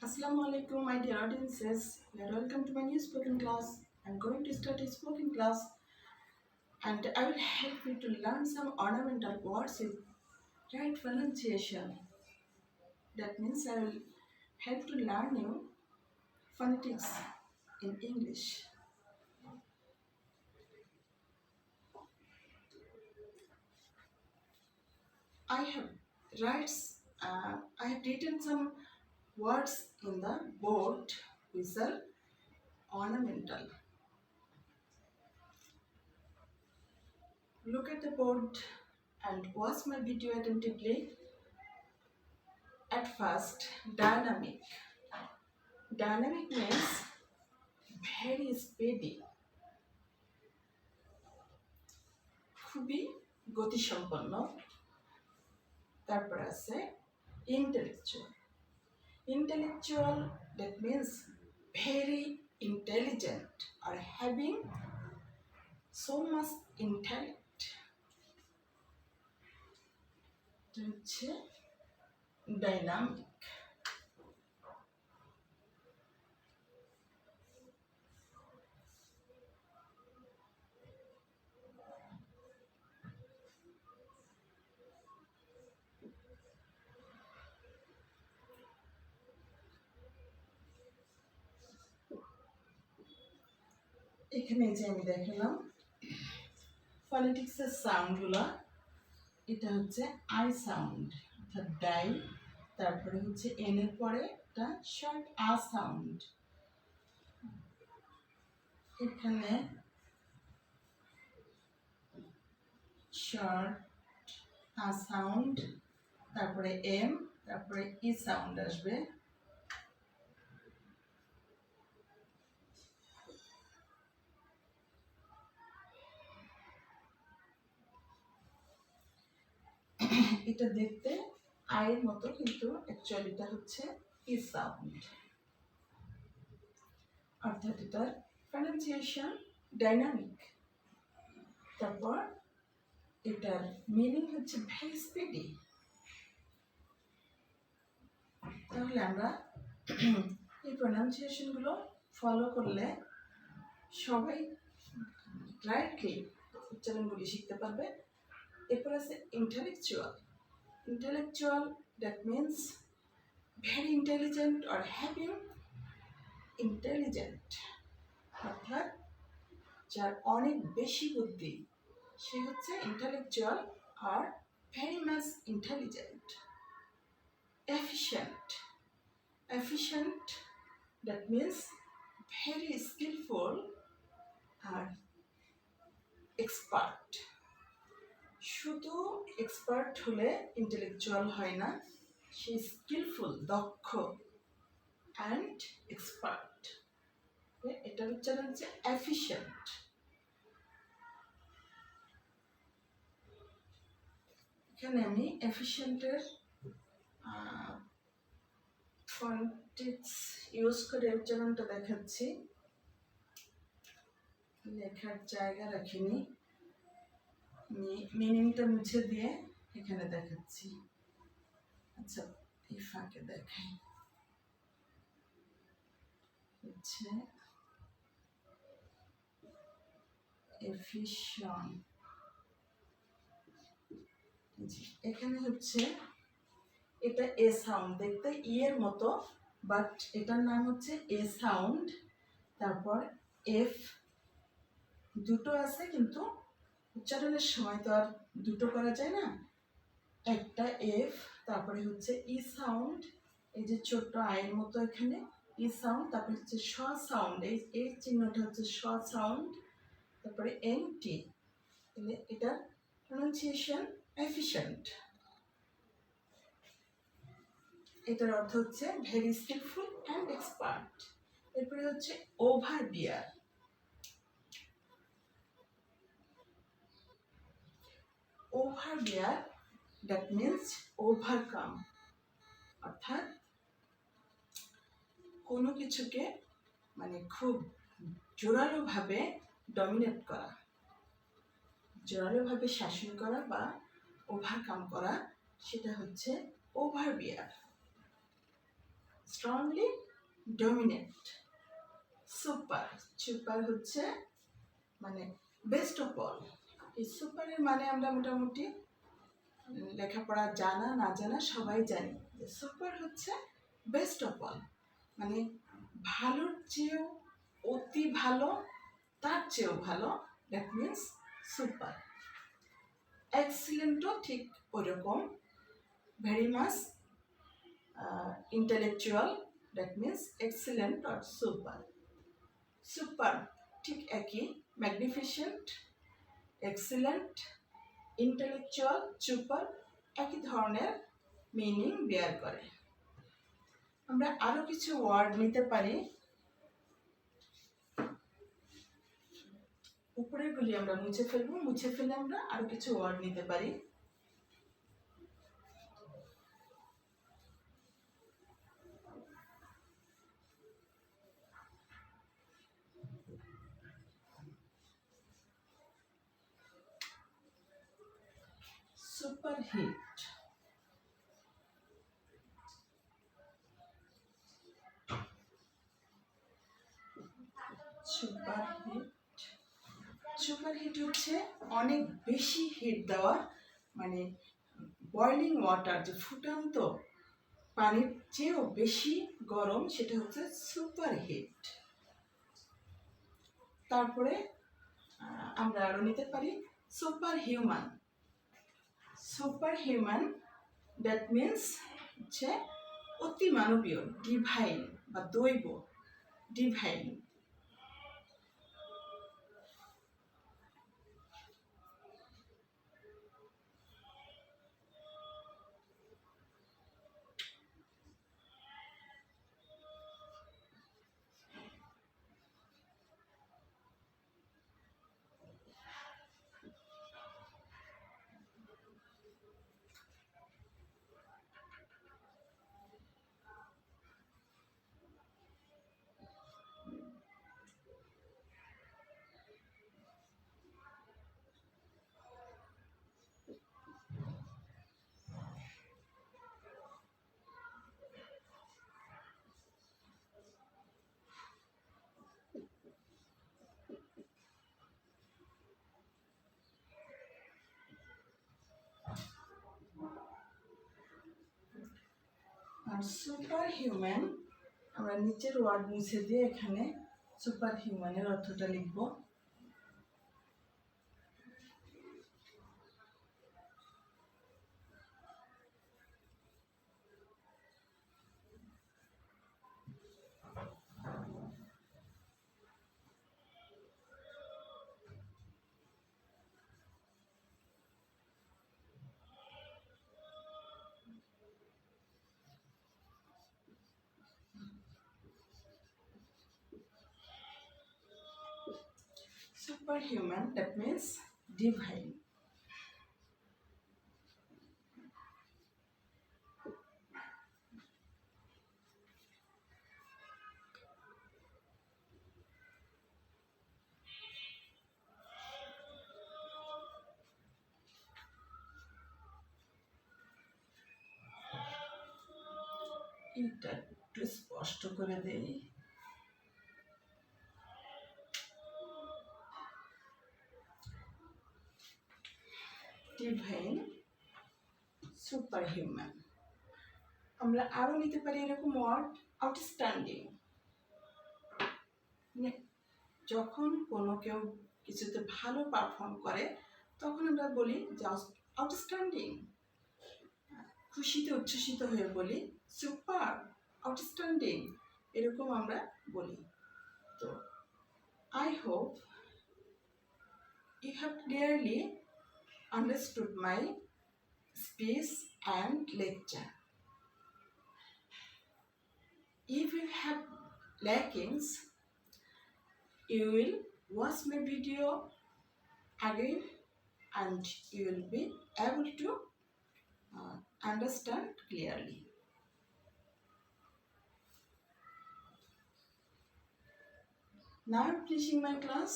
Assalamu alaikum, my dear audiences. You are welcome to my new spoken class. I'm going to start a spoken class and I will help you to learn some ornamental words with right pronunciation. That means I will help to learn you phonetics in English. I have writes. I have written some words in the board which are ornamental. Look at the board and watch my video attentively. At first, dynamic. Dynamic means very speedy, খুবই গতিসম্পন্ন। তারপর আছে intellectual. Intellectual, that means very intelligent or having so much intellect. এটা হচ্ছে dynamic. এখানে যে আমি দেখালাম ফনেটিক্সের সাউন্ডগুলো, এটা হচ্ছে আই সাউন্ড অর্থাৎ ডাই, তারপরে হচ্ছে এন এর পরে একটা শর্ট আ সাউন্ড, এখানে শর্ট আ সাউন্ড, তারপরে এম, তারপরে ই সাউন্ড আসবে। এটা দেখতে আয়ের মতো কিন্তু অ্যাকচুয়ালি এটা হচ্ছে ই সাউন্ড, অর্থাৎ এটার প্রনাউন্সিয়েশন ডাইনামিক। তারপর এটার মিনিং হচ্ছে ভেরি স্পিডি। তাহলে আমরা এই প্রনাউন্সিয়েশনগুলো ফলো করলে সবাই রাইটলি উচ্চারণগুলি শিখতে পারবে। এরপর আছে intellectual. Intellectual, that means very intelligent or having intelligent, অর্থাৎ যার অনেক বেশি বুদ্ধি সে হচ্ছে ইন্টেলেকচুয়াল আর very much intelligent. Efficient. Efficient, that means very skilful আর এক্সপার্ট। শুধু এক্সপার্ট হলে ইন্টেলেকচুয়াল হয় না, সে স্কিলফুল, দক্ষ অ্যান্ড এক্সপার্ট। এটার উচ্চারণ হচ্ছে এফিশিয়েন্ট। এখানে আমি এফিশিয়েন্টের ফন্টিক্স ইউজ করে উচ্চারণটা দেখাচ্ছি, লেখার জায়গা রাখিনি, মিনিংটা মুছে দিয়ে এখানে দেখাচ্ছি। আচ্ছা, এই ফাঁকে দেখাই। হচ্ছে এফিশিয়েন্ট। এখানে হচ্ছে এটা এ সাউন্ড, দেখতে ই এর মতো, বাট এটার নাম হচ্ছে এ সাউন্ড। তারপর এফ দুটো আছে, কিন্তু উচ্চারণের সময় তো আর দুটো করা যায় না, একটা এফ, তারপরে হচ্ছে ই সাউন্ড, এই যে ছোট্ট আয়ের মতো এখানে ই সাউন্ড, তারপরে হচ্ছে স সাউন্ড, এই চিহ্নটা হচ্ছে স সাউন্ড, তারপরে এন টি। এটার প্রনাউন্সিয়েশন এফিশিয়েন্ট। এটার অর্থ হচ্ছে ভেরি স্কিলফুল অ্যান্ড এক্সপার্ট। এরপরে হচ্ছে overbear. Overbear, that means overcome, অর্থাৎ কোনো কিছুকে মানে খুব জোরালোভাবে ডমিনেট করা, জোরালোভাবে শাসন করা বা ওভারকাম করা, সেটা হচ্ছে overbear. Strongly dominate. Super, super হচ্ছে মানে বেস্ট অফ অল। এই সুপারের মানে আমরা মোটামুটি লেখাপড়া জানা না জানা সবাই জানি যে সুপার হচ্ছে বেস্ট অফ অল, মানে ভালোর চেয়েও অতি ভালো, তার চেয়েও ভালো, দ্যাট মিন্স সুপার। এক্সিলেন্টও ঠিক ওরকম, very much intellectual, that means excellent or super. Super ঠিক একই, ম্যাগনিফিসেন্ট, এক্সিলেন্ট, ইন্টেলেকচুয়াল, সুপার একই ধরনের মিনিং বেয়ার করে। আমরা আরো কিছু ওয়ার্ড নিতে পারি, উপরেরগুলি আমরা মুছে ফেলবো, মুছে ফেলে আমরা আরো কিছু ওয়ার্ড নিতে পারি। সুপারহিট, সুপারহিট, সুপারহিট হচ্ছে অনেক বেশি হিট দেওয়া, মানে বয়লিং ওয়াটার, যে ফুটন্ত পানির চেয়েও বেশি গরম, সেটা হচ্ছে সুপারহিট। তারপরে আমরা আরো নিতে পারি super human. Super human that means হচ্ছে অতি মানবীয়, ডিভাইন বা দৈব, ডিভাইন। আর সুপার হিউম্যান আমরা নিচের ওয়ার্ড মুছে দিয়ে এখানে সুপার হিউম্যানের অর্থটা লিখব। Superhuman, that means divine. এটা একটু স্পষ্ট করে দেই। ডিভাইন, সুপারহিউম্যান। আমরা আরো নিতে পারি এরকম ওয়ার্ড, আউটস্ট্যান্ডিং। মানে যখন কোনো কেউ কিছুতে ভালো পারফর্ম করে তখন আমরা বলি যে আউটস্ট্যান্ডিং। খুশিতে উচ্ছ্বসিত হয়ে বলি সুপার, আউটস্ট্যান্ডিং, এরকম আমরা বলি। তো I hope you have clearly understood my speech and lecture. If you have lackings, you will watch my video again and you will be able to understand clearly. Now I'm finishing my class.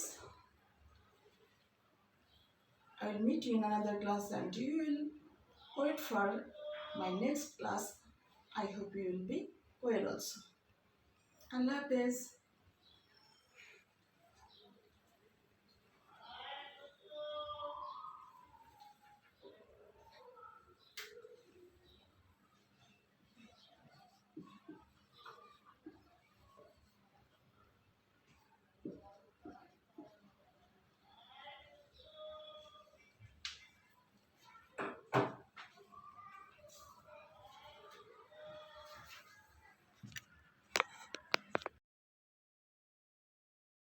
I will meet you in another class and you will wait for my next class. I hope you will be well also. আল্লাহ হাফেজ।